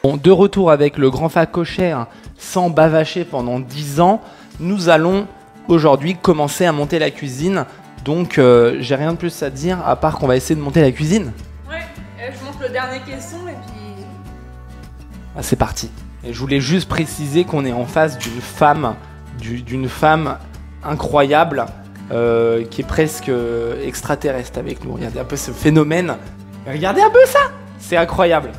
Bon, de retour avec le grand facochère sans bavacher pendant 10 ans, nous allons aujourd'hui commencer à monter la cuisine. Donc j'ai rien de plus à dire à part qu'on va essayer de monter la cuisine. Ouais, je monte le dernier caisson et puis... Ah, c'est parti. Et je voulais juste préciser qu'on est en face d'une femme incroyable qui est presque extraterrestre avec nous. Regardez un peu ce phénomène. Regardez un peu ça, c'est incroyable.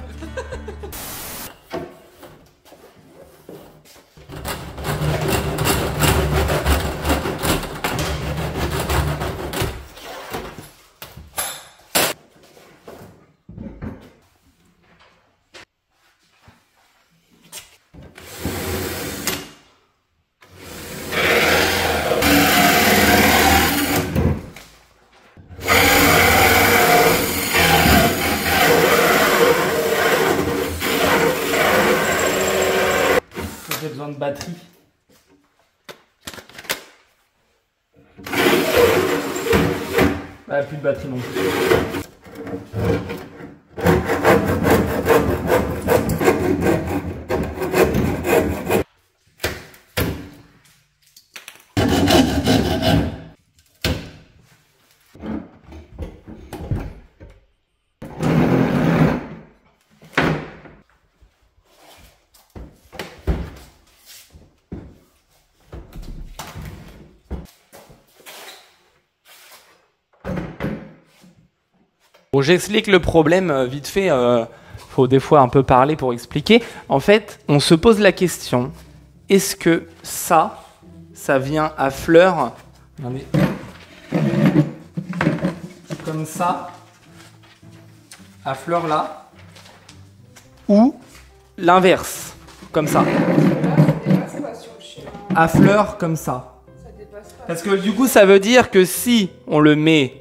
J'ai besoin de batterie. Ah, plus de batterie non plus. Bon, j'explique le problème vite fait. Faut des fois un peu parler pour expliquer. En fait, on se pose la question, est-ce que ça vient à fleur, regardez, comme ça, à fleur là, ou l'inverse, comme ça, à fleur comme ça. Parce que du coup, ça veut dire que si on le met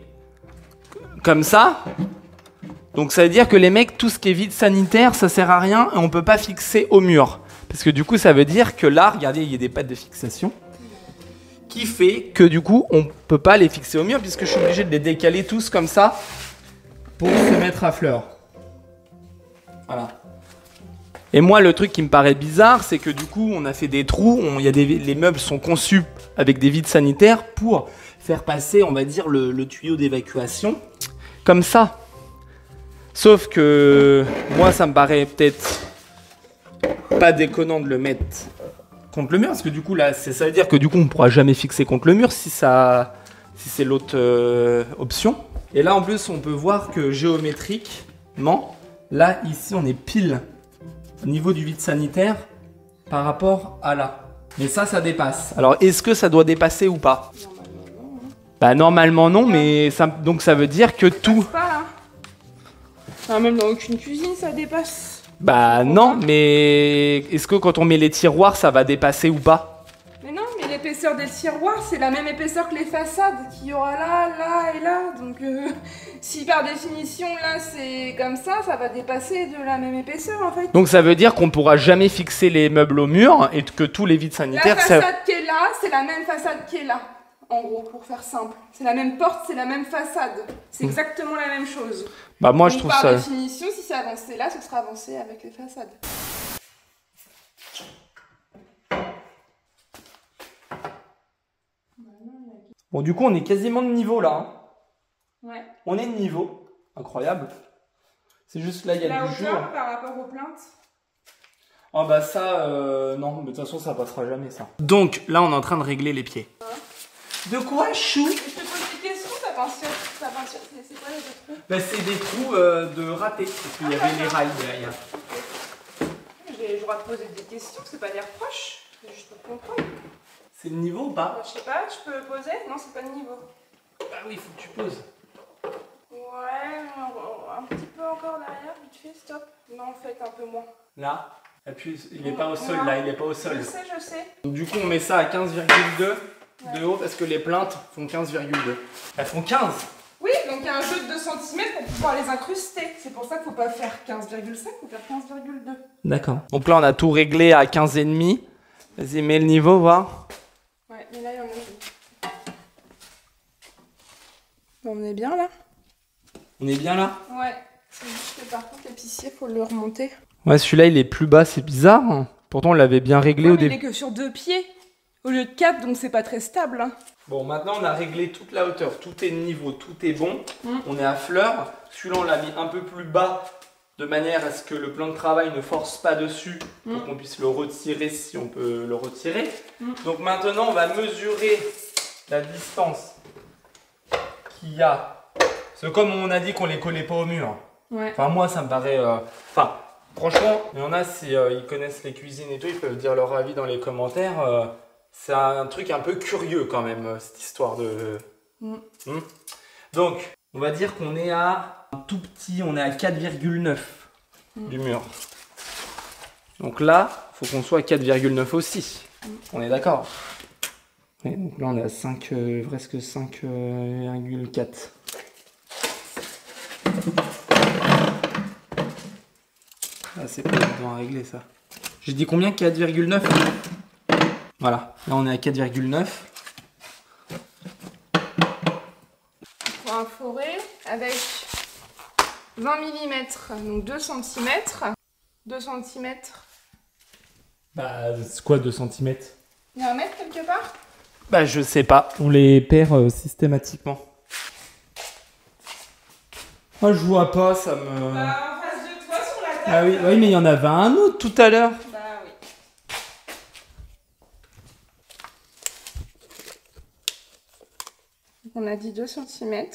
comme ça, donc ça veut dire que les mecs, tout ce qui est vide sanitaire, ça sert à rien et on peut pas fixer au mur. Parce que du coup, ça veut dire que là, regardez, il y a des pattes de fixation qui fait que du coup, on peut pas les fixer au mur puisque je suis obligé de les décaler tous comme ça pour se mettre à fleur. Voilà. Et moi, le truc qui me paraît bizarre, c'est que du coup, on a fait des trous, les meubles sont conçus avec des vides sanitaires pour faire passer, on va dire, le tuyau d'évacuation comme ça. Sauf que moi, ça me paraît peut-être pas déconnant de le mettre contre le mur, parce que du coup, là, ça veut dire que du coup, on ne pourra jamais fixer contre le mur si c'est l'autre option. Et là, en plus, on peut voir que géométriquement, là, ici, on est pile au niveau du vide sanitaire par rapport à là. Mais ça dépasse. Alors, est-ce que ça doit dépasser ou pas ? Bah normalement non, mais donc ça veut dire que tout... Pas là. Ah, même dans aucune cuisine ça dépasse. Bah non, mais est-ce que quand on met les tiroirs ça va dépasser ou pas? Mais non, mais l'épaisseur des tiroirs c'est la même épaisseur que les façades qu'il y aura là, là et là. Donc si par définition là c'est comme ça va dépasser de la même épaisseur en fait. Donc ça veut dire qu'on pourra jamais fixer les meubles au mur et que tous les vides sanitaires... La façade qui est là, c'est la même façade qui est là. En gros, pour faire simple. C'est la même porte, c'est la même façade. C'est exactement la même chose. Bah moi donc, je trouve par ça... définition, si c'est avancé là, ce sera avancé avec les façades. Bon du coup on est quasiment de niveau là. Hein. Ouais. On est de niveau. Incroyable. C'est juste là, il y a la du hauteur jour. par rapport aux plaintes. Ah bah ça, non, mais de toute façon ça passera jamais ça. Donc là on est en train de régler les pieds. De quoi, chou? Je te pose des questions, ta peinture, c'est quoi les deux trous? Bah c'est des trous de ratés, parce qu'il y avait les rails derrière. J'ai le droit de poser des questions, c'est pas des reproches, c'est juste pour comprendre. C'est le niveau ou pas? Je sais pas, je peux poser? Non, c'est pas le niveau. Bah oui, faut que tu poses. Ouais, un petit peu encore derrière, vite fait, stop. Non, en fait, un peu moins. Là, appuie, il est pas au sol, là, il est pas au sol. Je sais. Donc, du coup, on met ça à 15,2 de haut, parce que les plaintes font 15,2. Elles font 15. Oui, donc il y a un jeu de 2 cm pour pouvoir les incruster. C'est pour ça qu'il faut pas faire 15,5, faut faire 15,2. D'accord. Donc là, on a tout réglé à 15,5. Vas-y, mets le niveau, voir. Ouais, mais là, il y en a. On est bien là? On est bien là? Ouais. C'est juste que par contre, l'épicier, faut le remonter. Ouais, celui-là, il est plus bas, c'est bizarre. Pourtant, on l'avait bien réglé au début. Il est que sur 2 pieds, au lieu de 4, donc c'est pas très stable. Hein. Bon, maintenant, on a réglé toute la hauteur. Tout est niveau, tout est bon. On est à fleur. Celui-là, on l'a mis un peu plus bas, de manière à ce que le plan de travail ne force pas dessus, pour qu'on puisse le retirer si on peut le retirer. Donc maintenant, on va mesurer la distance qu'il y a. Parce que comme on a dit qu'on les collait pas au mur. Ouais. Enfin, moi, ça me paraît... Enfin, franchement, il y en a, si ils connaissent les cuisines et tout, ils peuvent dire leur avis dans les commentaires. C'est un truc un peu curieux quand même, cette histoire de... Donc, on va dire qu'on est à un tout petit, on est à 4,9 du mur. Donc là, il faut qu'on soit à 4,9 aussi. On est d'accord. Donc là, on est à 5, presque 5,4. Ah, c'est pas évident à régler ça. J'ai dit combien? 4,9. Voilà, là on est à 4,9. Pour un forêt avec 20 mm, donc 2 cm. 2 cm. Bah, c'est quoi 2 cm? Il y a un mètre quelque part? Bah, je sais pas. On les perd systématiquement. Oh, je vois pas, ça me... Bah, en face de toi sur la table. Ah oui, oui, mais il y en avait un autre tout à l'heure. Bah oui. Donc on a dit 2 cm.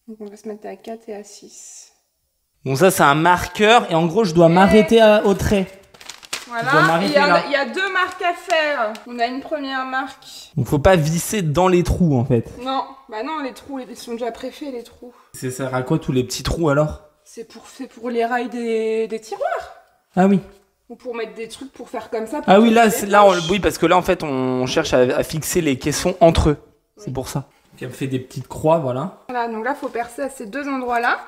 Donc on va se mettre à 4 et à 6. Bon, ça c'est un marqueur et en gros je dois m'arrêter au trait. Voilà, il y a 2 marques à faire. On a une première marque. Donc faut pas visser dans les trous en fait. Non, bah non, les trous, ils sont déjà préfaits les trous. Ça sert à quoi tous les petits trous alors? C'est pour les rails des tiroirs. Ah oui. Ou pour mettre des trucs pour faire comme ça. Ah oui, là, oui, parce que là en fait on cherche à fixer les caissons entre eux. Oui. C'est pour ça. Donc elle me fait des petites croix, voilà. Voilà, donc là faut percer à ces 2 endroits-là.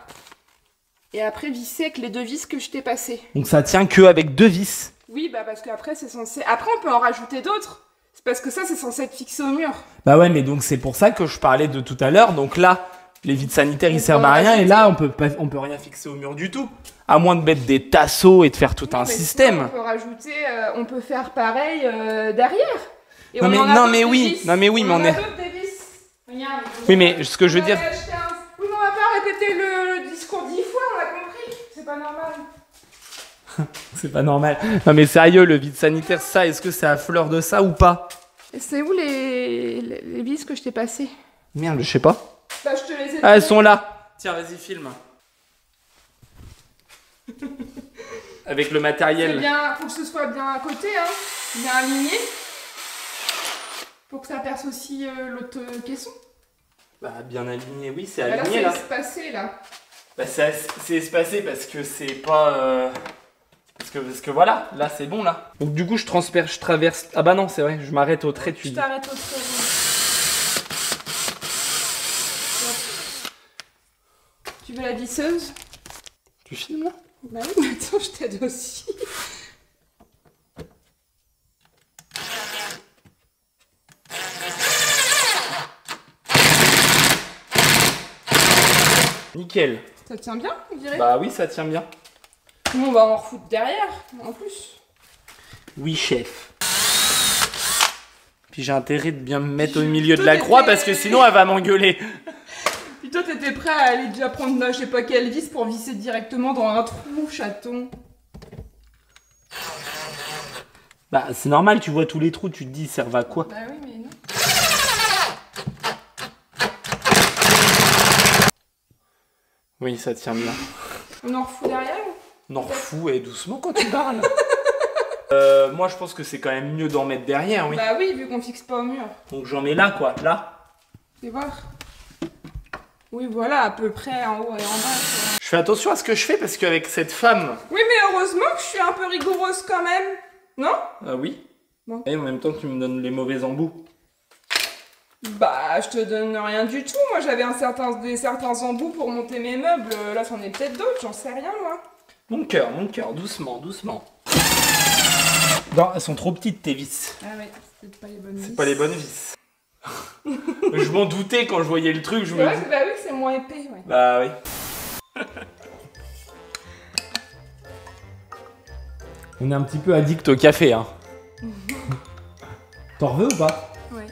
Et après visser avec les 2 vis que je t'ai passées. Donc ça tient que avec 2 vis. Oui, bah parce qu'après c'est censé... Après on peut en rajouter d'autres. C'est parce que ça c'est censé être fixé au mur. Bah ouais, mais donc c'est pour ça que je parlais de tout à l'heure. Donc là, les vides sanitaires ils servent à rien. Et là on peut rien fixer au mur du tout. À moins de mettre des tasseaux et de faire tout un système. On peut rajouter, on peut faire pareil derrière. Et non, mais oui, mais on est... Regarde, oui, mais ce que je veux dire... Oui, mais on va pas répéter le discours 10 fois, on a compris. C'est pas normal. C'est pas normal. Non mais sérieux, le vide sanitaire, ça, est-ce que c'est à fleur de ça ou pas? Et c'est où les vis que je t'ai passées? Merde, je sais pas. Bah, je te les ai... Ah, elles sont là. Tiens, vas-y, filme. Avec le matériel. C'est bien, faut que ce soit bien à côté, hein. Bien aligné. Pour que ça perce aussi l'autre caisson. Bah, bien aligné, oui, c'est aligné là. Là, c'est espacé, là. Bah, c'est espacé parce que c'est pas... Parce que voilà, là c'est bon là. Donc du coup je traverse... Ah bah non, c'est vrai, je m'arrête au trait, tu dis. Je t'arrête au trait. Tu veux la visseuse? Tu filmes là? Bah oui, mais attends, je t'aide aussi. Nickel. Ça tient bien, on dirait? Bah oui, ça tient bien. Nous, on va en refoutre derrière, en plus. Oui, chef. Puis j'ai intérêt de bien me mettre au milieu de la croix parce que sinon elle va m'engueuler. Puis toi, t'étais prêt à aller déjà prendre je sais pas quelle vis pour visser directement dans un trou, chaton. Bah c'est normal, tu vois tous les trous, tu te dis, ils servent à quoi? Bah oui, mais non. Oui, ça tient bien. On en refout derrière? On en refout, et doucement quand tu parles. Moi je pense que c'est quand même mieux d'en mettre derrière, oui. Bah oui, vu qu'on fixe pas au mur. Donc j'en mets là, quoi, là. Fais voir. Oui, voilà, à peu près en haut et en bas. Quoi. Je fais attention à ce que je fais parce qu'avec cette femme... Oui, mais heureusement que je suis un peu rigoureuse quand même. Non? Ah oui. Bon. Et en même temps, tu me donnes les mauvais embouts. Bah, je te donne rien du tout. Moi, j'avais certains embouts pour monter mes meubles. Là, c'en est peut-être d'autres, j'en sais rien, moi. Mon cœur, doucement, doucement. Non, elles sont trop petites, tes vis. Ah ouais, c'est pas les bonnes vis. C'est pas les bonnes vis. Je m'en doutais quand je voyais le truc, je me dis... Bah oui, c'est moins épais, ouais. Bah oui. On est un petit peu addict au café, hein. T'en veux ou pas? Ouais.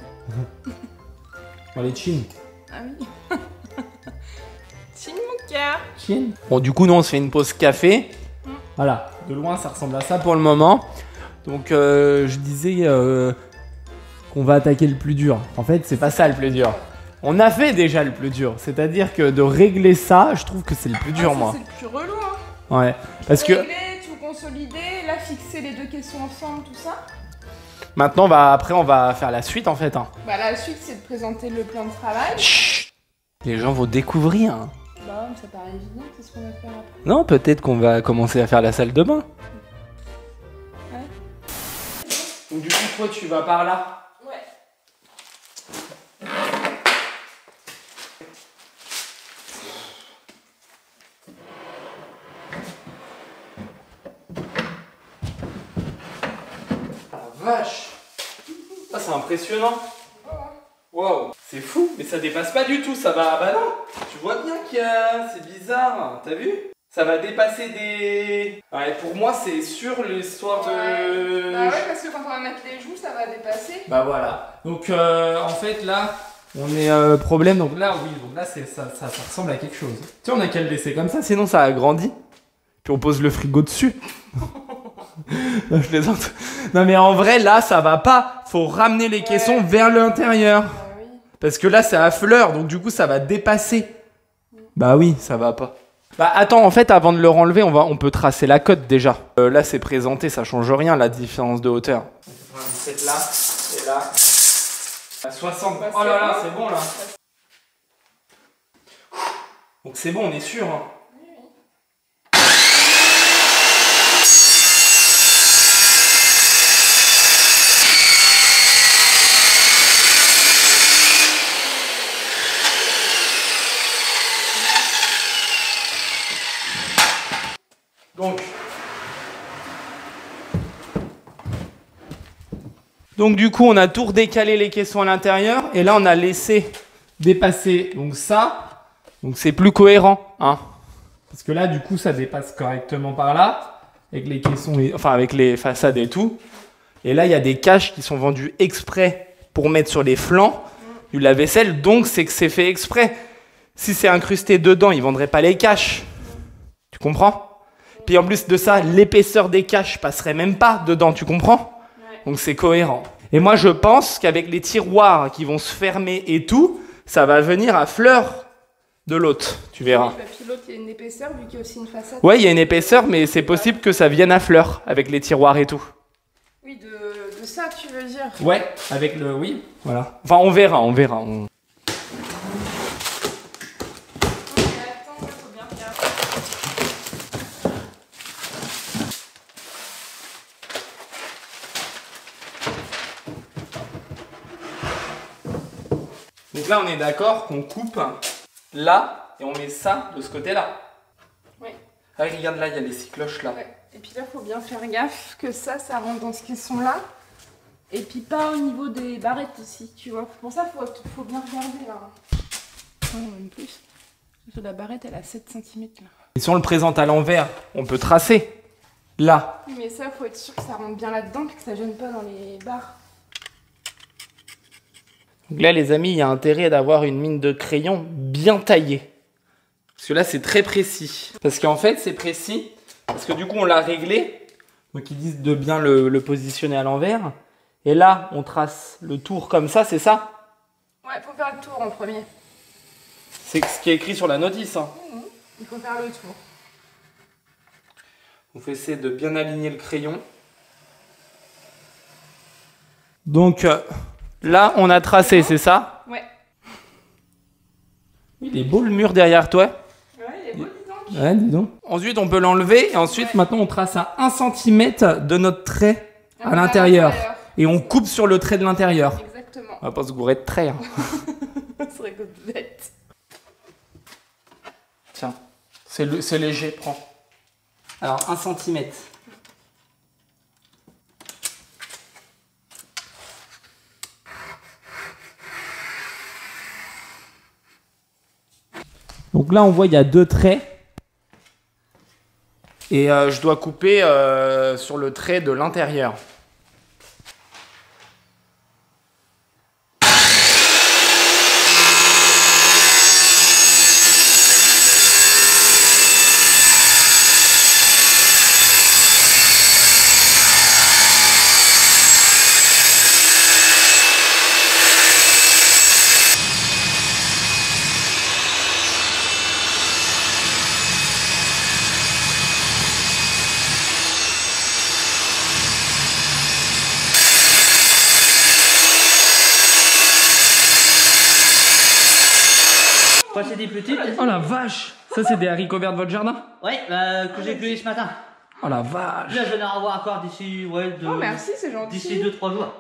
Allez, chin. Ah oui. Chin mon cœur. Chin. Bon, du coup, nous, on se fait une pause café. Voilà, de loin, ça ressemble à ça pour le moment. Donc, je disais qu'on va attaquer le plus dur. En fait, c'est pas ça le plus dur. On a fait déjà le plus dur. C'est-à-dire que de régler ça, je trouve que c'est le plus dur, moi. C'est le plus relou, hein. Ouais, parce que... Régler, tout consolider, là, fixer les deux questions ensemble, tout ça. Maintenant, après, on va faire la suite, en fait. Hein. Bah, la suite, c'est de présenter le plan de travail. Chut. Les gens vont découvrir. Hein. Bah, mais ça paraît évident, c'est ce qu'on va faire après. Non, peut-être qu'on va commencer à faire la salle de bain. Ouais. Donc du coup, toi, tu vas par là. Ouais. Vache! Ah, c'est impressionnant! Waouh! C'est fou, mais ça dépasse pas du tout, ça va. Bah non! Tu vois bien qu'il y a. C'est bizarre, t'as vu? Ça va dépasser des. Ouais, pour moi, c'est sûr l'histoire de. Bah ouais, parce que quand on va mettre les joues, ça va dépasser. Bah voilà. Donc en fait, là, on est problème. Donc là, oui, donc là, ça ressemble à quelque chose. Tu sais, on a qu'à le laisser comme ça, sinon ça agrandit. Puis on pose le frigo dessus. Non, je plaisante. Non mais en vrai là ça va pas. Faut ramener les caissons vers l'intérieur. Bah oui. Parce que là c'est à fleur donc du coup ça va dépasser. Bah oui ça va pas. Bah attends en fait avant de le renlever on peut tracer la cote déjà. Là c'est présenté ça change rien la différence de hauteur. 97 là et là. À 60. Bah, oh là là bon. c'est bon là. Donc c'est bon on est sûr. Hein. Donc du coup, on a tout redécalé les caissons à l'intérieur et là, on a laissé dépasser donc ça. Donc c'est plus cohérent, hein. Parce que là, du coup, ça dépasse correctement par là avec les caissons, enfin avec les façades et tout. Et là, il y a des caches qui sont vendues exprès pour mettre sur les flancs du lave-vaisselle. Donc c'est que c'est fait exprès. Si c'est incrusté dedans, ils vendraient pas les caches. Tu comprends? Puis en plus de ça, l'épaisseur des caches passerait même pas dedans, tu comprends? Donc c'est cohérent. Et moi je pense qu'avec les tiroirs qui vont se fermer et tout, ça va venir à fleur de l'autre, tu verras. Oui, bah, puis l'autre il y a une épaisseur vu qu'il y a aussi une façade. Ouais, il y a une épaisseur, mais c'est possible que ça vienne à fleur avec les tiroirs et tout. Oui, de ça tu veux dire. Ouais, avec le... Oui, voilà. Enfin on verra. Ok, attends, faut bien regarder. Donc là on est d'accord qu'on coupe là et on met ça de ce côté-là. Oui. Ah regarde là, il y a les six cloches là. Ouais. Et puis là, faut bien faire gaffe que ça rentre dans ce caisson-là. Et puis pas au niveau des barrettes aussi, tu vois. Pour ça, faut bien regarder là. Ouais, même plus. Parce que la barrette, elle a 7 cm là. Et si on le présente à l'envers, on peut tracer là. Oui, mais ça, faut être sûr que ça rentre bien là-dedans, que ça gêne pas dans les barres. Donc là les amis, il y a intérêt d'avoir une mine de crayon bien taillée. Parce que là c'est très précis. Parce qu'en fait c'est précis, parce que du coup on l'a réglé. Donc ils disent de bien le positionner à l'envers. Et là on trace le tour comme ça, c'est ça? Ouais, faut faire le tour en premier. C'est ce qui est écrit sur la notice. Hein. Il faut faire le tour. On fait essayer de bien aligner le crayon. Donc là on a tracé, c'est ça? Ouais. Il est beau le mur derrière toi. Ouais, il est beau, dis donc. Ouais, dis donc. Ensuite, on peut l'enlever et ensuite, maintenant, on trace à 1 cm de notre trait à l'intérieur. Et on coupe sur le trait de l'intérieur. Exactement. On va pas se gourer de trait. Hein. Ça serait que bête. Tiens, c'est léger, prends. Alors, 1 cm. Donc là, on voit, il y a 2 traits. Et je dois couper sur le trait de l'intérieur. Quoi, c'est des petites? Oh la vache! Ça, c'est des haricots verts de votre jardin? Ouais, que j'ai cueilli ce matin. Oh la vache! Là, je vais en avoir encore d'ici, ouais, Oh merci, c'est gentil. d'ici 2-3 jours.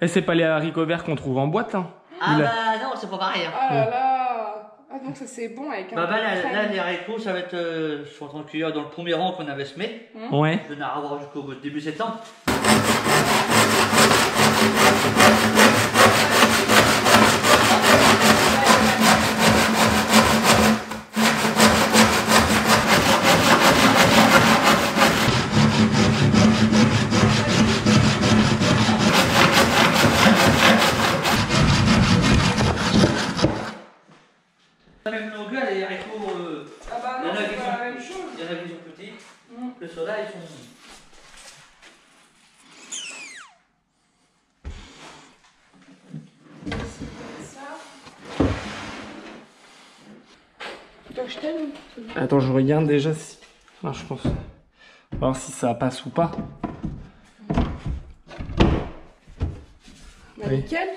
Et c'est pas les haricots verts qu'on trouve en boîte, hein? Ah bah non, c'est pas pareil. Hein. Oh là là. Ah donc ça c'est bon avec un Bah peu de là, crème. les haricots, ça va être, je suis en train de cueillir dans le premier rang qu'on avait semé. Ouais. Je vais en avoir jusqu'au début septembre. La même longueur, les haricots, Ah bah il y non, en a c'est qui pas sont la même chose. il y en a qui sont petits. Le soda, ils sont... Ça. Tu veux que je t'aide? Attends, je regarde déjà si... Non, je pense... On va voir si ça passe ou pas. Bah Oui. nickel.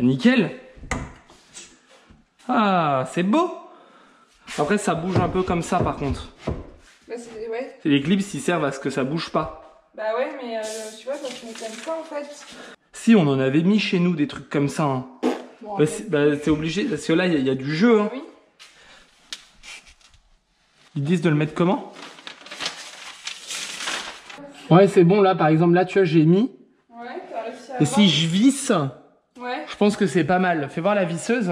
Nickel! Ah, c'est beau! Après, ça bouge un peu comme ça, par contre. Bah c'est... Ouais. Les clips, ils servent à ce que ça bouge pas. Bah ouais, mais tu vois, ça se met comme ça en fait. Si, on en avait mis chez nous des trucs comme ça. Hein. Bon, Bah, c'est obligé, parce que là, il y a du jeu. Hein. oui. Ils disent de le mettre comment? Ouais, c'est bon, là, par exemple, là, tu vois, j'ai mis. Ouais, t'as réussi à Et avoir. si je visse, Ouais. je pense que c'est pas mal. Fais voir la visseuse.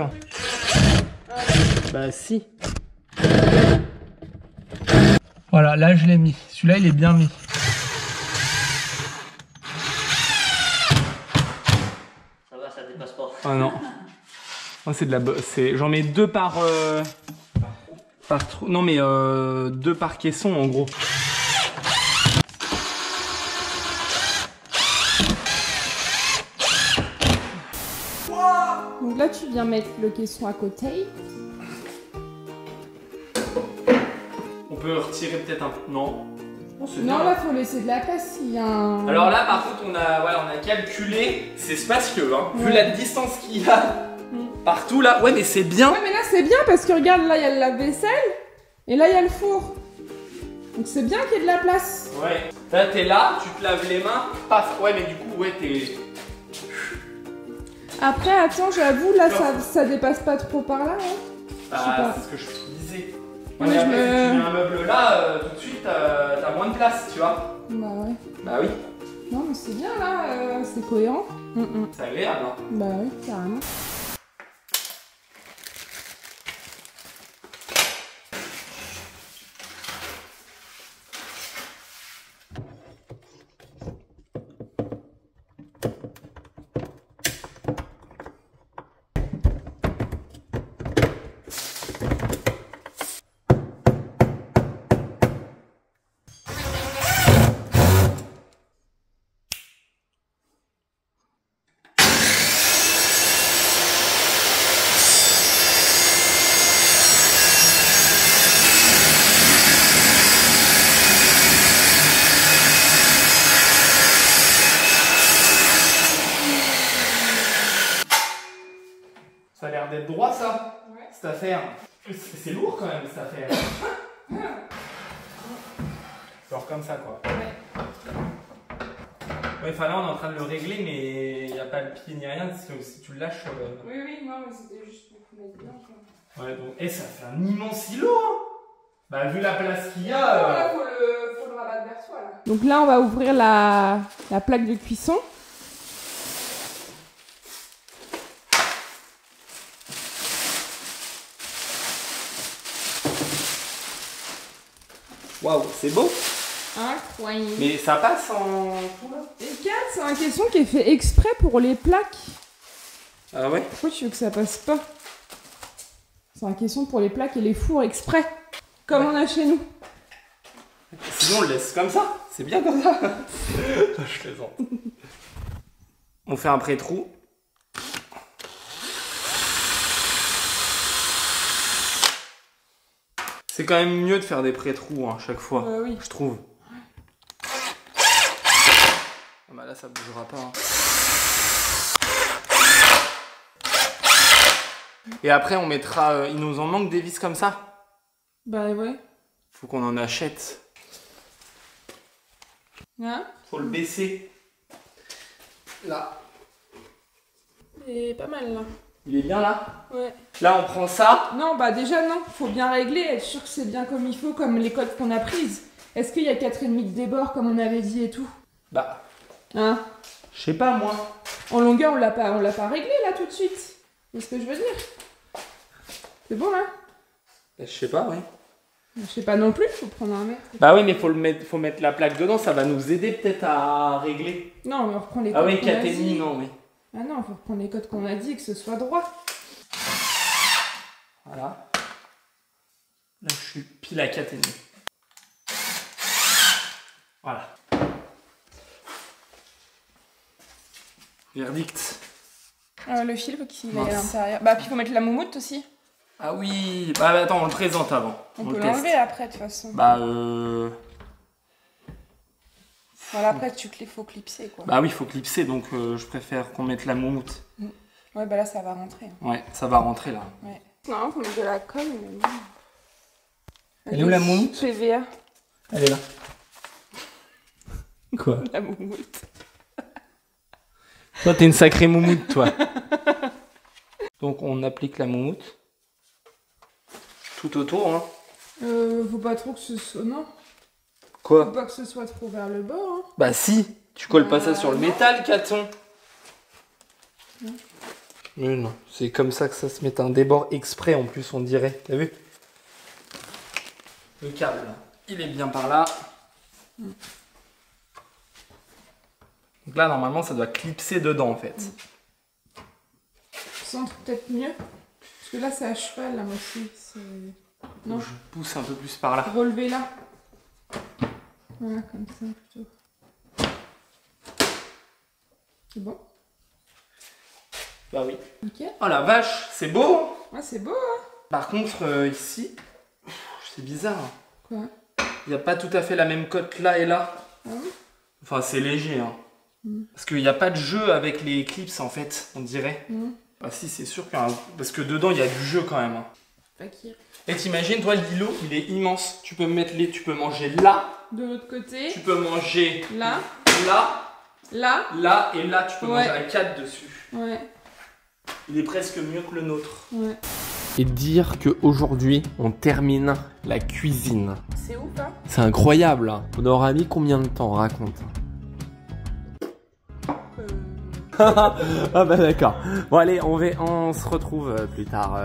Bah, si. Voilà, là, je l'ai mis. Celui-là, il est bien mis. Ça va, ça dépasse pas. Ah non. Oh, c'est de la... J'en mets 2 par... Non, mais 2 par caisson, en gros. Donc là, tu viens mettre le caisson à côté. On peut retirer peut-être un peu. Non. Non, là, faut laisser de la place s'il y a un... Alors là, par contre, on a calculé, c'est spacieux, hein. Vu la distance qu'il y a partout là. Ouais, mais c'est bien. Ouais, mais là, c'est bien parce que regarde, là, il y a le lave-vaisselle et là, il y a le four. Donc c'est bien qu'il y ait de la place. Ouais. Là, t'es là, tu te laves les mains, paf. Ouais, mais du coup, ouais, t'es... Après, attends, j'avoue, là, ça dépasse pas trop par là. Hein. Bah, c'est ce que je te disais. Ouais, Ouais, mais je après, me- si tu mets un meuble là, tout de suite, t'as moins de place, tu vois. Bah ouais. Bah oui, Non, mais c'est bien là, c'est cohérent. c'est agréable, hein. Bah oui, carrément. Ça a l'air d'être droit, ça, Ouais. cette affaire. C'est lourd quand même, cette affaire. Genre comme ça, quoi. Ouais. Ouais, enfin là, on est en train de le régler, mais il n'y a pas le pied ni rien. Si tu le lâches... Oui, oui, non, mais c'était juste pour mettre bien. Quoi. Ouais, donc... Et ça fait un immense îlot, hein. Bah, vu la place qu'il y a... Là, faut le rabattre vers soi, là. Donc là, on va ouvrir la plaque de cuisson. Waouh, c'est beau. Incroyable. Mais ça passe en... Et 4, c'est un caisson qui est fait exprès pour les plaques. Ah ouais? Pourquoi tu veux que ça passe pas? C'est un caisson pour les plaques et les fours exprès. Comme on a chez nous. Sinon on le laisse comme ça. C'est bien comme ça. Je plaisante. On fait un pré-trou. C'est quand même mieux de faire des pré-trous hein, chaque fois, Oui. je trouve. Ah bah là ça bougera pas. Hein. Et après on mettra... il nous en manque des vis comme ça? Bah ouais. Faut qu'on en achète. Hein? Faut le baisser. Là. Il est pas mal là. Il est bien là? Ouais. Là on prend ça. Non, bah déjà non. Faut bien régler, être sûr que c'est bien comme il faut, comme les codes qu'on a prises. Est-ce qu'il y a 4,5 de débord comme on avait dit et tout? Bah... Hein? Je sais pas moi. En longueur, on l'a pas réglé là tout de suite. C'est ce que je veux dire. C'est bon là? Je sais pas, oui. Je sais pas non plus, faut prendre un mètre. Bah oui, mais faut mettre la plaque dedans, ça va nous aider peut-être à régler. Non, mais on reprend les codes. Ah oui, qu'on a 4,5, dit. non, oui. Ah non, faut reprendre les codes qu'on a dit et que ce soit droit. Voilà. Là, je suis pile à 4,5. Voilà. Verdict. Le fil, faut qu'il aille à Mince. l'intérieur. Bah, puis faut mettre la moumoute aussi. Ah oui. Bah attends, on le présente avant. On le peut teste. l'enlever après, de toute façon. Bah Voilà, après, faut clipser, quoi. Bah oui, il faut clipser, donc je préfère qu'on mette la moumoute. Ouais, bah là, ça va rentrer. Hein. Ouais, ça va rentrer là. Ouais. Non, faut mettre de la colle, mais non. Elle est où la moumoute? PVA. Elle est là. Quoi? La moumoute. Toi, t'es une sacrée moumoute, toi. Donc, on applique la moumoute. Tout autour, hein. Faut pas trop que ce soit... Non. Faut Quoi? pas que ce soit trop vers le bord, hein. Bah si. Tu colles pas ça sur le métal, Caton. Mais non. C'est comme ça que ça se met un débord exprès, en plus, on dirait. T'as vu? Le câble, là, il est bien par là. Donc là, normalement, ça doit clipser dedans, en fait. Centre peut-être mieux. Parce que là, c'est à cheval, là, moi aussi. Non. Je pousse un peu plus par là. Relever là. Voilà, comme ça, plutôt. C'est bon? Bah oui. Ok. Oh la vache, c'est beau. Ouais, c'est beau, hein. Par contre, ici, c'est bizarre. Quoi? Il n'y a pas tout à fait la même cote là et là. Ah oui? Enfin, c'est léger, hein. Parce qu'il n'y a pas de jeu avec les clips, en fait, on dirait. Bah si, c'est sûr qu'il y a un... Parce que dedans, il y a du jeu, quand même. Hein. Fakir. Et t'imagines, toi, l'îlot, il est immense. Tu peux mettre les... Tu peux manger là. De l'autre côté. Tu peux manger Là. là. Là. Là et là. Tu peux Ouais. manger à 4 dessus. Ouais. Il est presque mieux que le nôtre. Ouais. Et dire qu'aujourd'hui, on termine la cuisine. C'est ouf, hein. C'est incroyable. Hein. On aura mis combien de temps, raconte? Ah bah d'accord. Bon allez, on se retrouve plus tard,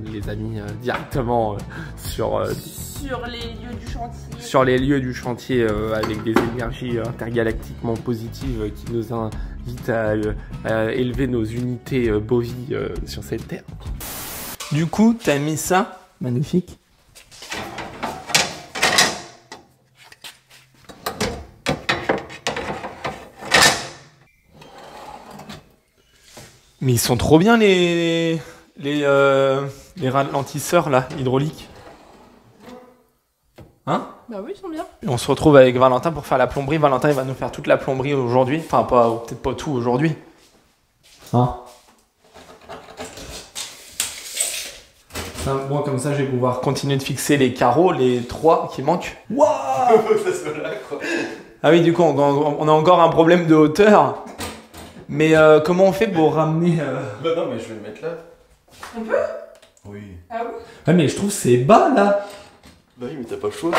les amis, directement sur les lieux du chantier. sur les lieux du chantier avec des énergies intergalactiquement positives qui nous invitent à élever nos unités bovies sur cette terre. Du coup, t'as mis ça, magnifique. Mais ils sont trop bien les ralentisseurs là, hydrauliques. Hein? Bah oui, ils sont bien. Et on se retrouve avec Valentin pour faire la plomberie. Valentin il va nous faire toute la plomberie aujourd'hui. Enfin peut-être pas tout aujourd'hui. Hein? Moi comme ça je vais pouvoir continuer de fixer les carreaux, les 3 qui manquent. Waouh! Ah oui, du coup on a encore un problème de hauteur. Mais comment on fait pour ramener Bah non, mais je vais le mettre là. On peut? Oui. Ah bon? Ah mais je trouve c'est bas là. Bah oui, mais t'as pas le choix.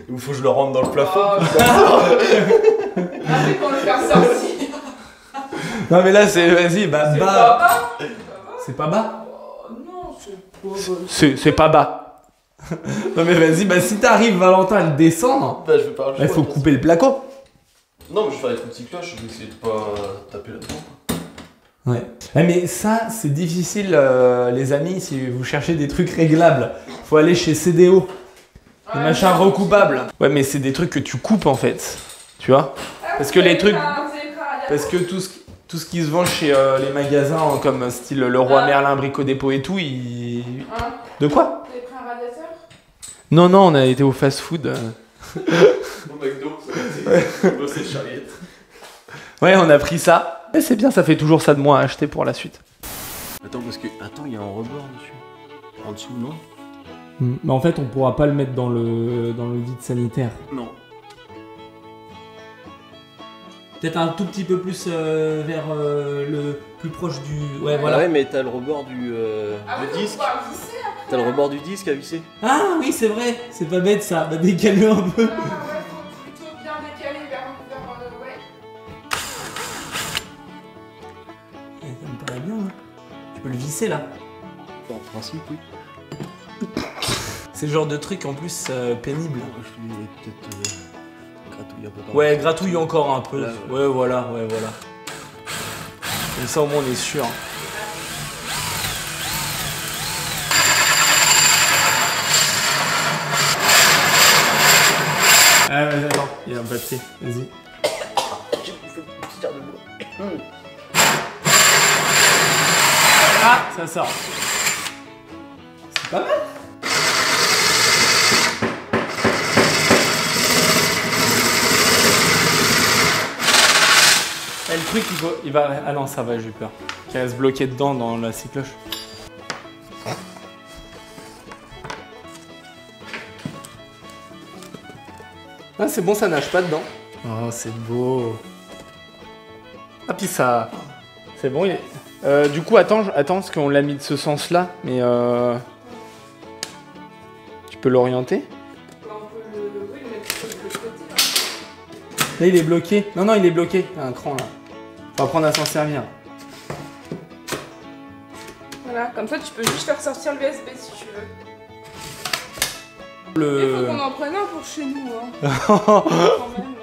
Il faut que je le rentre dans le plafond. Après qu'on le faire sortir. Non mais là c'est vas-y bah C'est bas. pas bas. C'est pas bas? Oh, non, c'est pas bas. C'est pas bas. Non mais vas-y, bah si t'arrives Valentin à le descendre, Bah je vais pas. il faut couper le placo. Non mais je vais faire des trucs de cloche, je vais essayer de pas taper là-dedans. Ouais. Mais ça, c'est difficile, les amis, si vous cherchez des trucs réglables. Faut aller chez CDO. Des machins recoupables. Ouais, mais c'est des trucs que tu coupes en fait. Tu vois? Parce que les trucs. Parce que tout ce qui se vend chez les magasins, comme style Leroy Merlin, Brico Dépôt et tout, ils. De quoi? Vous avez pris un radiateur? Non, non, on a été au fast-food. Au McDo, c'est charriette. Ouais, on a pris ça. Et c'est bien, ça fait toujours ça de moi à acheter pour la suite. Attends, parce que. Attends, il y a un rebord dessus. En dessous, non? Mais en fait, on pourra pas le mettre dans le vide sanitaire. Non. Peut-être un tout petit peu plus vers le plus proche du. Ouais, Ouais, mais t'as le rebord du disque. T'as le rebord du disque à visser. Ah oui, c'est vrai. C'est pas bête ça. Bah décale-le un peu. Non, ouais, faut plutôt bien décaler vers ouais. Ça me paraît bien. Hein. Tu peux le visser là. En principe, oui. C'est le genre de truc en plus pénible. Je vais peut-être gratouiller un peu par Ouais, gratouille encore un peu. Là, ouais, voilà. Comme ça au moins on est sûr. Ah vas-y, attends, il y a un papier, vas-y. J'ai bouffé une petite tiare de bois. Ah, ça sort. C'est pas mal. Et le truc, il va... Ah non, ça va, j'ai peur. Qu'il reste bloqué dedans dans la cycloche. Ah, c'est bon, ça nage pas dedans. Oh, c'est beau. Ah, puis ça... C'est bon, il est... du coup, attends, parce qu'on l'a mis de ce sens-là, mais tu peux l'orienter? On peut le mettre sur le côté. Là, il est bloqué. Non, il est bloqué. Il y a un cran, là. Faut apprendre à s'en servir. Voilà, comme ça tu peux juste faire sortir l'USB si tu veux. Il Le... faut qu'on en prenne un pour chez nous, hein. Quand même.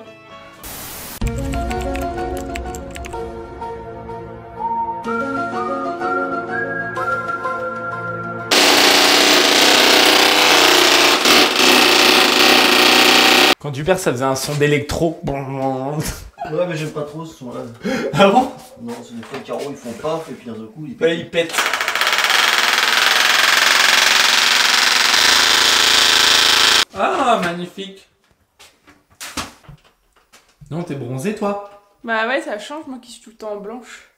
Quand tu perds, ça faisait un son d'électro. Ouais, mais j'aime pas trop ce son-là. Ah bon? Non, c'est des fois les carreaux ils font paf et puis d'un coup ils Ouais, il pète. Ah, magnifique. Non, t'es bronzé, toi? Bah ouais, ça change, moi qui suis tout le temps en blanche.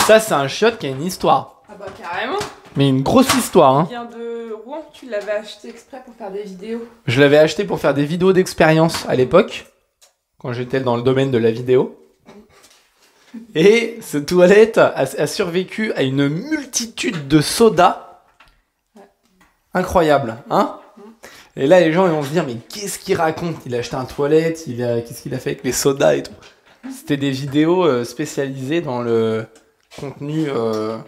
Ça, c'est un chiotte qui a une histoire. Ah bah carrément. Mais une grosse histoire, hein. Il vient de Rouen, tu l'avais acheté exprès pour faire des vidéos. Je l'avais acheté pour faire des vidéos d'expérience à l'époque, quand j'étais dans le domaine de la vidéo. Et ce toilette a survécu à une multitude de sodas. Incroyable, hein? Et là, les gens ils vont se dire, mais qu'est-ce qu'il raconte? Il a acheté un toilette, qu'est-ce qu'il a fait avec les sodas et tout? C'était des vidéos spécialisées dans le contenu, on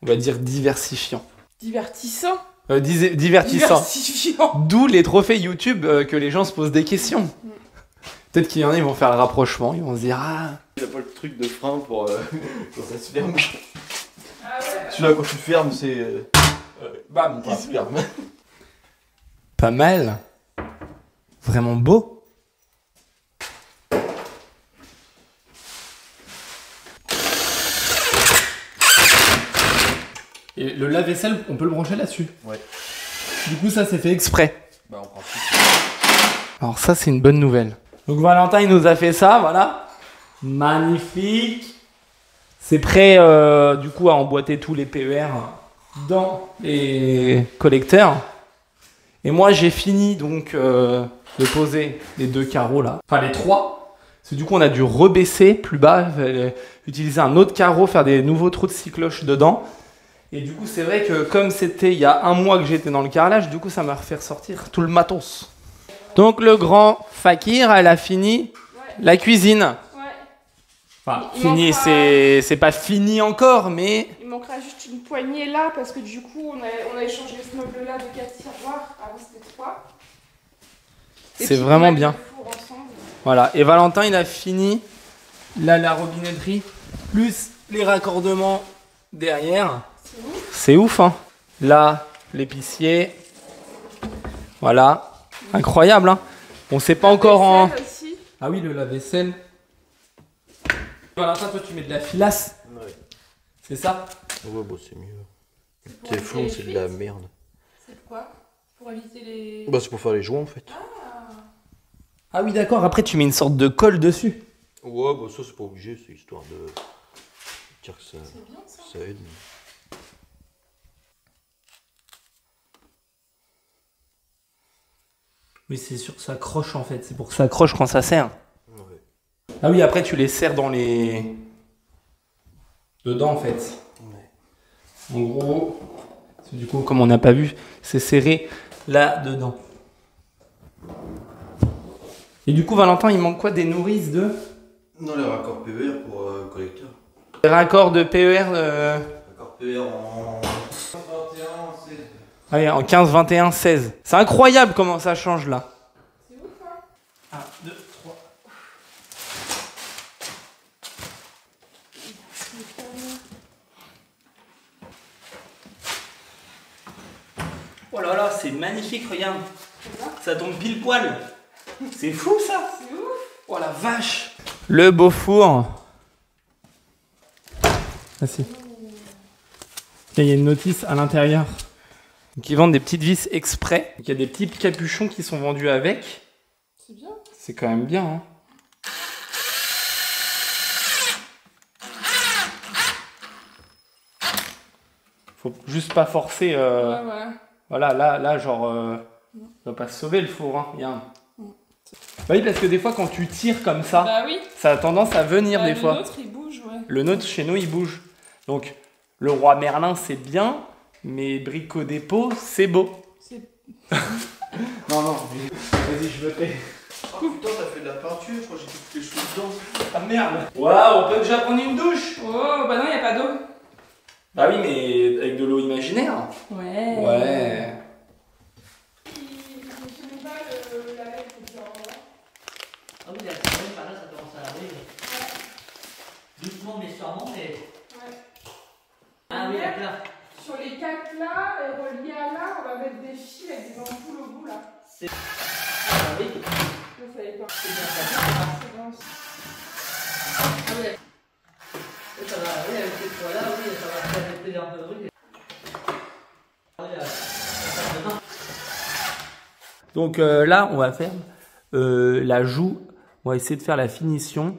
va dire, diversifiant. Divertissant. Divertissant. Diversifiant. D'où les trophées YouTube que les gens se posent des questions. Peut-être qu'il y en a, ils vont faire le rapprochement, ils vont se dire, ah... Il a pas le truc de frein pour quand ça se ferme. Ah ouais. Celui-là quand tu fermes c'est... Bam, il se ferme. Pas mal. Vraiment beau. Et le lave-vaisselle, on peut le brancher là-dessus. Ouais. Du coup, ça, c'est fait exprès. Bah en principe. Alors ça, c'est une bonne nouvelle. Donc Valentin, il nous a fait ça, voilà. Magnifique. C'est prêt, du coup, à emboîter tous les PER dans les collecteurs. Et moi, j'ai fini, donc, de poser les deux carreaux, là. Enfin, les trois. Parce que du coup, on a dû rebaisser plus bas, utiliser un autre carreau, faire des nouveaux trous de cycloche dedans. Et du coup, c'est vrai que comme c'était il y a un mois que j'étais dans le carrelage, du coup, ça m'a fait ressortir tout le matos. Donc, le grand Fakir, elle a fini la cuisine. Ouais. Enfin, Il fini, manquera- c'est pas fini encore, mais Il manquera juste une poignée là parce que du coup on a échangé ce meuble là de 4 tiroirs. Avant c'était 3. C'est vraiment bien. Ensemble. Voilà. Et Valentin, il a fini là la robinetterie plus les raccordements derrière. C'est ouf, hein. Là, l'épicier. Voilà. Incroyable, hein. On sait pas encore en... Aussi. Ah oui, le lave-vaisselle. Valentin, toi, tu mets de la filasse. Ouais. C'est ça? Ouais, bon, c'est mieux. Le téflon, c'est de la merde. C'est quoi? Pour éviter les... Bah, c'est pour faire les joints, en fait. Ah oui, d'accord. Après, tu mets une sorte de colle dessus. Ouais, bah, ça, c'est pas obligé. C'est histoire de dire que ça, C'est bien, ça. ça aide. Mais c'est sûr que ça accroche, en fait. C'est pour que ça accroche quand ça serre. Ouais. Ah oui, après, tu les serres dans les... dedans, en fait. Ouais. En gros, du coup, comme on n'a pas vu, c'est serré là-dedans. Et du coup, Valentin, il manque quoi? Des nourrices de... Non, les raccords PER pour collecteur. Les raccords de PER Raccord PER en 21, 16. Ah oui, en 15, 21, 16. C'est incroyable comment ça change là. C'est ouf, hein. 1, 2, 3. Oh là là, c'est magnifique, regarde. Ça tombe pile poil. C'est fou ça. C'est ouf. Oh la vache. Le beau four. Ah si. Il y a une notice à l'intérieur. Donc ils vendent des petites vis exprès. Donc, il y a des petits capuchons qui sont vendus avec. C'est bien. C'est quand même bien, hein. Faut juste pas forcer. Ouais. Voilà, là, genre, on va pas se sauver le four, hein. Regarde. Bah oui, parce que des fois, quand tu tires comme ça, Bah oui. ça a tendance à venir des fois. Le nôtre, il bouge, ouais. Le nôtre, chez nous, il bouge. Donc, le roi Merlin, c'est bien, mais Brico Dépôt, c'est beau. C'est... Non, vas-y, je me fais. Oh putain, t'as fait de la peinture, je crois que j'ai toutes les choses dedans. Ah merde. Waouh, on peut déjà prendre une douche. Oh, bah non, il n'y a pas d'eau. Bah oui, mais avec de l'eau imaginaire. Ouais. Ouais. Ah oui, la semaine, par là, ça commence à arriver. Doucement, mais sûrement, mais. Ouais. Ah oui, d'accord. Sur les 4 là, et reliés à là, on va mettre des fils avec des ampoules au bout là. Ah oui, Je savais pas. c'est bien ça. C'est bien aussi. Ah oui, et ça va, oui, avec ces poids-là, oui, ça va faire rester un peu, oui. Ah oui, Donc là, on va faire la joue. On va essayer de faire la finition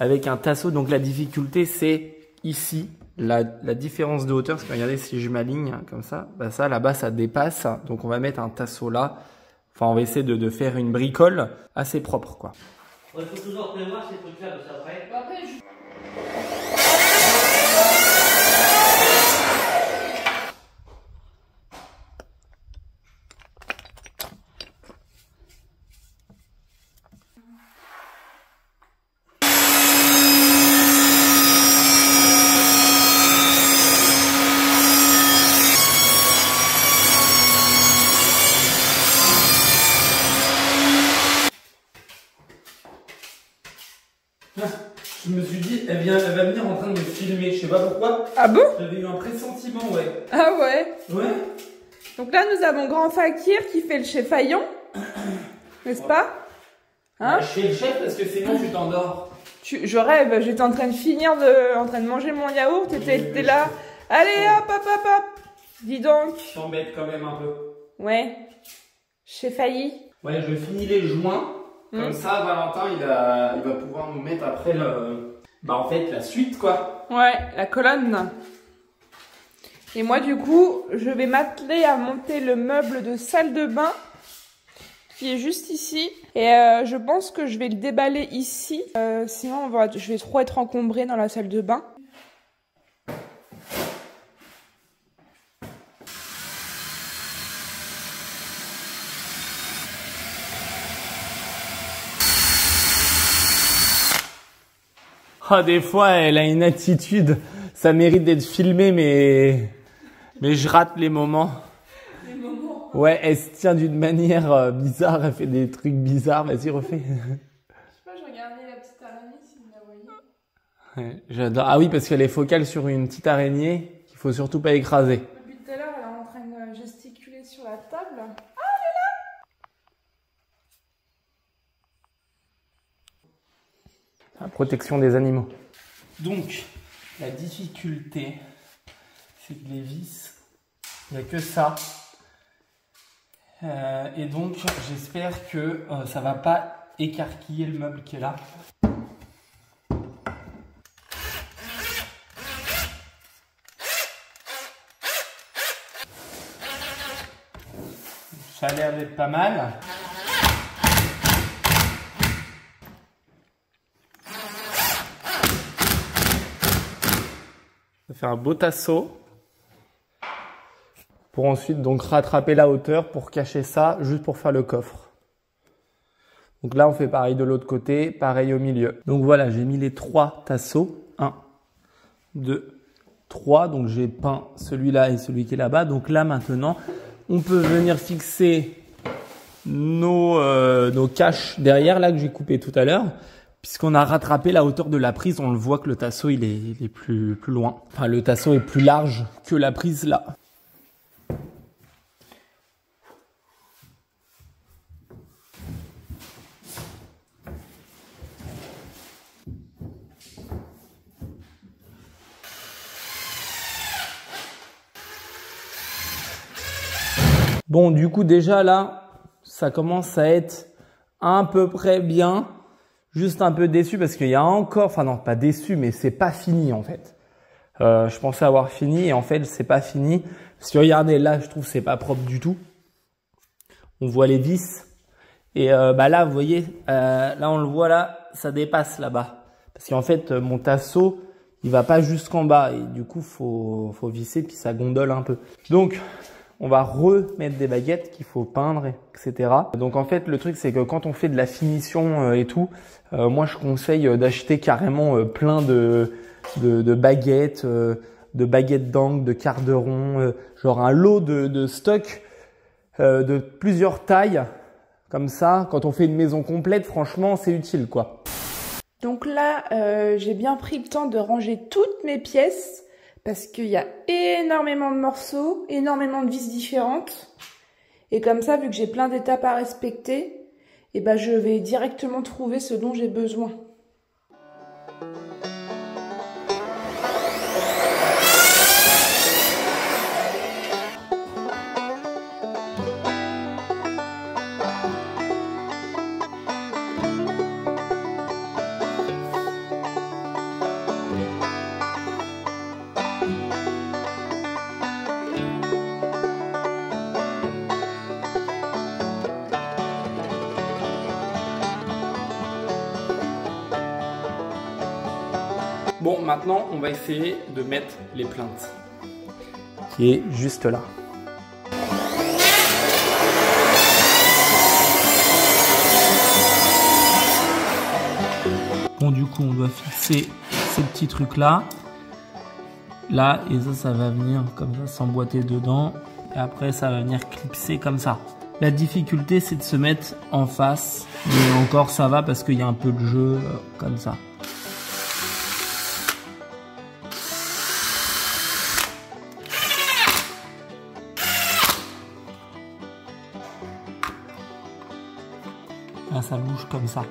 avec un tasseau. Donc la difficulté, c'est ici. La différence de hauteur, parce que regardez, si je m'aligne comme ça, bah ça, là-bas, ça dépasse. Donc on va mettre un tasseau là. Enfin, on va essayer de faire une bricole assez propre, quoi. il faut toujours prévoir ces trucs-là, parce qu'après. Bah après, Je me suis dit, elle va venir en train de me filmer. Je sais pas pourquoi. Ah bon? J'avais eu un pressentiment, ouais. Ah ouais. Ouais. Donc là, nous avons Grand Fakir qui fait le chef Fayon. N'est-ce pas? Hein? Bah, je fais le chef parce que sinon tu t'endors. Je rêve, j'étais en train de finir en train de manger mon yaourt, t'étais là. Allez hop hop hop hop. Dis donc. Je t'embête quand même un peu. Ouais. J'ai failli. Ouais, je finis les joints. Comme ça, Valentin, il va pouvoir nous mettre après bah en fait la suite, quoi. Ouais, la colonne. Et moi du coup, je vais m'atteler à monter le meuble de salle de bain qui est juste ici. Et je pense que je vais le déballer ici. Sinon, je vais trop être encombrée dans la salle de bain. Ah, des fois, elle a une attitude. ça mérite d'être filmé, mais je rate les moments. Les moments. Ouais, elle se tient d'une manière bizarre, elle fait des trucs bizarres. Vas-y, refais. Je sais pas, je regardais la petite araignée si vous la voyez. Ouais, j'adore. Ah oui, parce qu'elle est focale sur une petite araignée qu'il faut surtout pas écraser. Depuis tout à l'heure, elle est en train de gesticuler sur la table. La protection des animaux. Donc, la difficulté, c'est que les vis, il n'y a que ça. Et donc, j'espère que ça va pas écarquiller le meuble qui est là. Ça a l'air d'être pas mal. Ça fait un beau tasseau. Pour ensuite donc rattraper la hauteur pour cacher ça, juste pour faire le coffre. Donc là, on fait pareil de l'autre côté, pareil au milieu. Donc voilà, j'ai mis les 3 tasseaux. 1, 2, 3. Donc j'ai peint celui-là et celui qui est là-bas. Donc là, maintenant, on peut venir fixer nos caches derrière, là, que j'ai coupé tout à l'heure. Puisqu'on a rattrapé la hauteur de la prise, on le voit que le tasseau, il est plus loin. Enfin, le tasseau est plus large que la prise là. Bon, du coup, déjà là, ça commence à être à peu près bien. Juste un peu déçu parce qu'il y a encore, enfin non, pas déçu, mais c'est pas fini en fait. Je pensais avoir fini et en fait, c'est pas fini. Parce que regardez, là, je trouve que c'est pas propre du tout. On voit les vis. Et bah là, vous voyez, là, on le voit là, ça dépasse là-bas. Parce qu'en fait, mon tasseau, il va pas jusqu'en bas. Et du coup, faut visser, puis ça gondole un peu. Donc, on va remettre des baguettes qu'il faut peindre, etc. Donc en fait, le truc, c'est que quand on fait de la finition et tout, moi, je conseille d'acheter carrément plein de baguettes, d'angles, de quarts de rond, genre un lot de stock de plusieurs tailles. Comme ça, quand on fait une maison complète, franchement, c'est utile, quoi. Donc là, j'ai bien pris le temps de ranger toutes mes pièces parce qu'il y a énormément de morceaux, énormément de vis différentes. Et comme ça, vu que j'ai plein d'étapes à respecter, eh ben, je vais directement trouver ce dont j'ai besoin. Bon, maintenant, on va essayer de mettre les plaintes. Qui est juste là. Bon, du coup, on doit fixer ces petits trucs-là. Là, et ça va venir comme ça, s'emboîter dedans. Et après, ça va venir clipser comme ça. La difficulté, c'est de se mettre en face. Mais encore, ça va parce qu'il y a un peu de jeu comme ça. Là, ça bouge comme ça.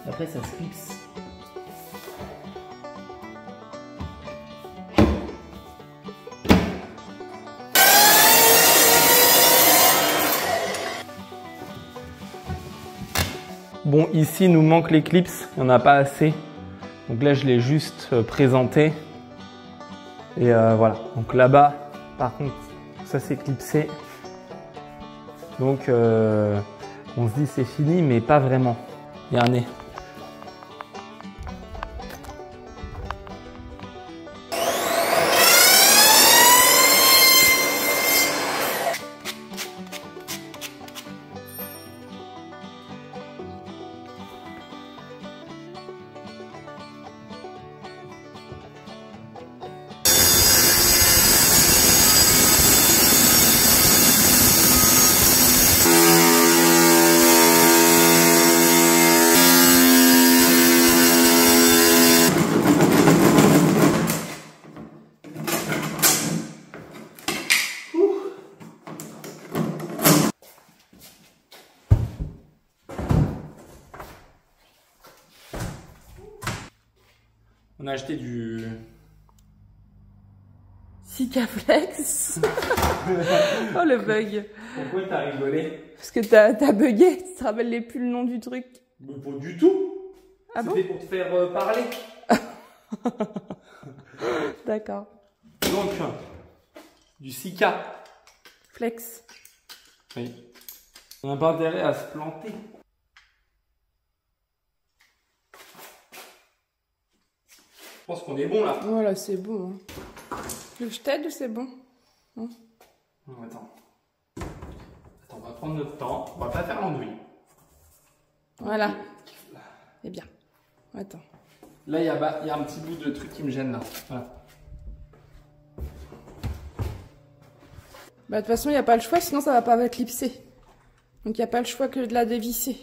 Après, ça se fixe. Bon, ici, il nous manque les clips. Il n'y en a pas assez. Donc là, je l'ai juste présenté. Et voilà. Donc là-bas, par contre, ça c'est clipsé. Donc, on se dit c'est fini, mais pas vraiment. Il y a un nez. On a acheté du... Sikaflex. Oh le bug. Pourquoi t'as rigolé? Parce que t'as bugué, tu te rappelles plus le nom du truc. Mais pas du tout. Ah bon? C'était pour te faire parler. D'accord. Donc, du Sika. Flex. Oui. On n'a pas intérêt à se planter. Je pense qu'on est bon là. Voilà, c'est bon. Hein. Tu veux que je t'aide ou c'est bon? Non, attends. Attends, on va prendre notre temps. On va pas faire l'andouille. Voilà. C'est bien. Attends. Là, il y a un petit bout de truc qui me gêne là. Voilà. Bah, de toute façon, il n'y a pas le choix, sinon ça va pas clipser. Donc, il n'y a pas le choix que de la dévisser.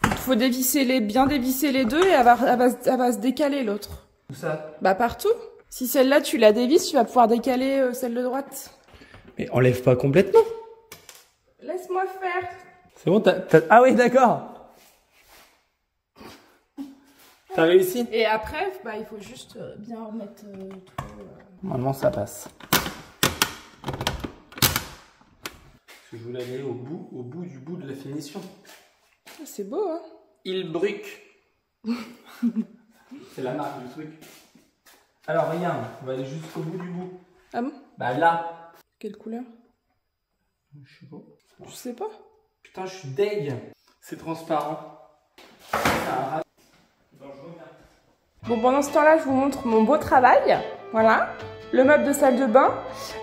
Il faut dévisser bien dévisser les deux et elle va se décaler l'autre. Où ça? Bah, partout. Si celle-là, tu la dévisses, tu vas pouvoir décaler celle de droite. Mais enlève pas complètement. Laisse-moi faire. C'est bon, Ah oui, d'accord. T'as réussi? Et après, bah, il faut juste bien remettre tout. Normalement, ça passe. Je voulais aller au bout de la finition. Ah, c'est beau, hein? Ilbruck. C'est la marque du truc. Alors, regarde, on va aller jusqu'au bout du bout. Ah bon? Bah là. Quelle couleur? Je sais pas. Je sais pas. Putain, je suis deg. C'est transparent. Bon, pendant ce temps-là, je vous montre mon beau travail. Voilà. Le meuble de salle de bain.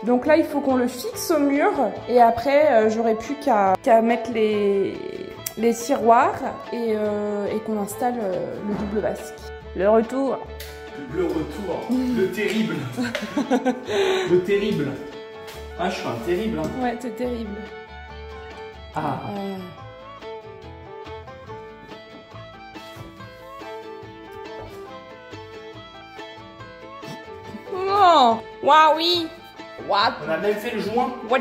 Donc là, il faut qu'on le fixe au mur. Et après, j'aurai plus qu'à mettre les tiroirs et qu'on installe le double vasque. Le retour. Le retour. Le terrible. Le terrible. Ah, je suis un terrible. Hein. Ouais, c'est terrible. Ah. Oh, waouh, oui. What? On a même fait le joint. What?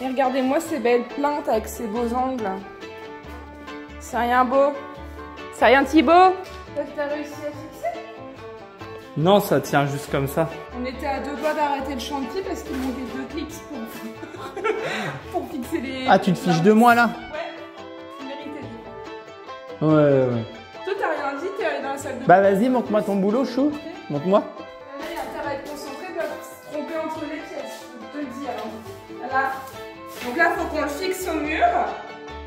Et regardez-moi ces belles plantes avec ces beaux angles. C'est rien beau. C'est rien Thibaut. T'as réussi à fixer? Non, ça tient juste comme ça. On était à 2 doigts d'arrêter le chantier parce qu'il manquait 2 clics pour fixer les... Ah, tu te fiches de moi là? Ouais, tu méritais de. Ouais. Toi, t'as rien dit, t'es allé dans la salle de bain. Bah vas-y, montre-moi ton boulot, chou. Montre-moi. Là, il y a intérêt à être concentré, il doit se tromper entre les pièces, je te le dis alors. Voilà. Donc là, il faut qu'on le fixe au mur.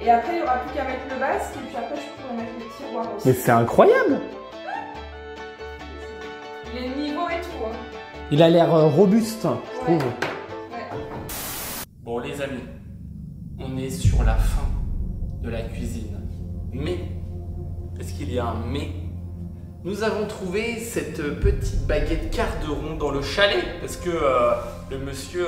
Et après, il n'y aura plus qu'à mettre le vasque. Et puis après, je pourrai mettre les tiroirs aussi. Mais c'est incroyable. Les niveaux et tout. Hein. Il a l'air robuste, je trouve. Ouais. Bon, les amis, on est sur la fin de la cuisine. Mais, est-ce qu'il y a un mais? Nous avons trouvé cette petite baguette quart de rond dans le chalet parce que le monsieur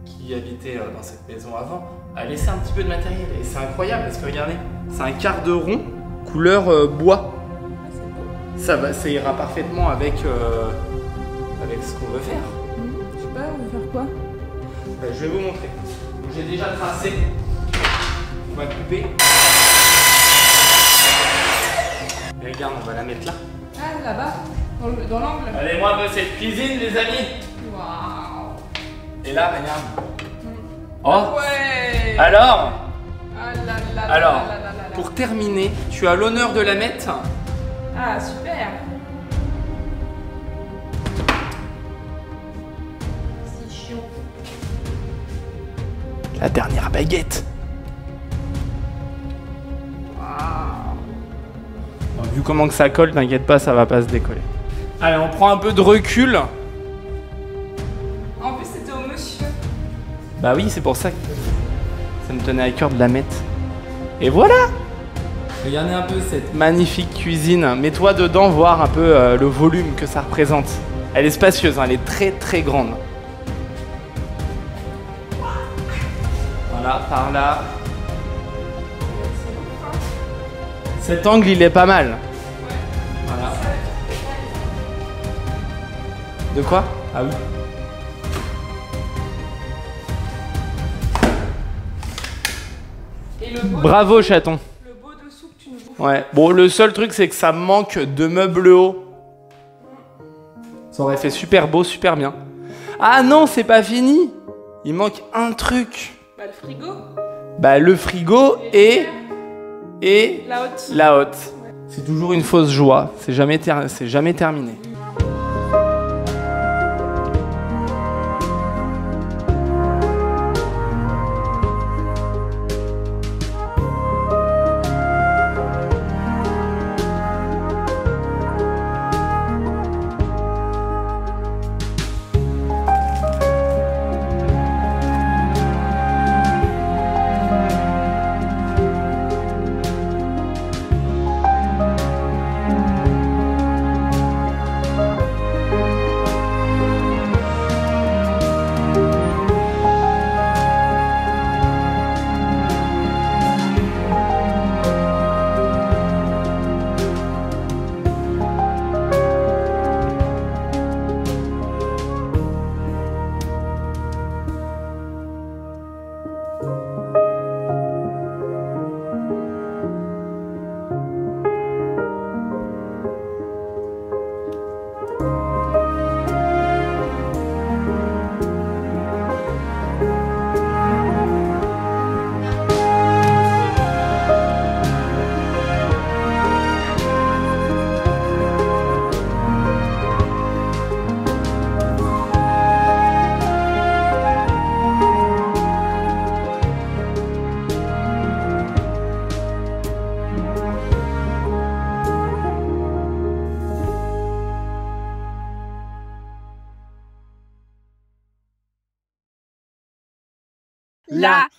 qui habitait dans cette maison avant a laissé un petit peu de matériel et c'est incroyable parce que regardez, c'est un quart de rond couleur bois. Ça ira parfaitement avec ce qu'on veut faire. Je sais pas, on veut faire quoi? Je vais vous montrer. J'ai déjà tracé. On va couper. Et regarde, on va la mettre là. Ah, là-bas, dans l'angle. Allez, moi, cette cuisine, les amis. Waouh. Et là, regarde. Oh ouais. Alors, Ah là là alors, là là là là. pour terminer, tu as l'honneur de la mettre. Ah, super. C'est chiant. La dernière baguette. Bon, vu comment que ça colle, t'inquiète pas, ça va pas se décoller. Allez, on prend un peu de recul. En plus, c'était au monsieur. Bah oui, c'est pour ça que ça me tenait à cœur de la mettre. Et voilà! Regardez un peu cette magnifique cuisine. Mets-toi dedans, voir un peu le volume que ça représente. Elle est spacieuse, hein, elle est très très grande. Voilà, par là. Cet angle, il est pas mal. Voilà. De quoi? Ah oui. Et le beau Bravo, chaton. Le beau dessous que tu nous bouffes Ouais. Bon, le seul truc, c'est que ça manque de meubles hauts. Ça aurait fait super beau, super bien. Ah non, c'est pas fini. Il manque un truc. Bah, le frigo. Bah, le frigo et La haute. la haute. Ouais. C'est toujours une fausse joie. C'est jamais terminé.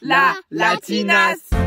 La Latinas.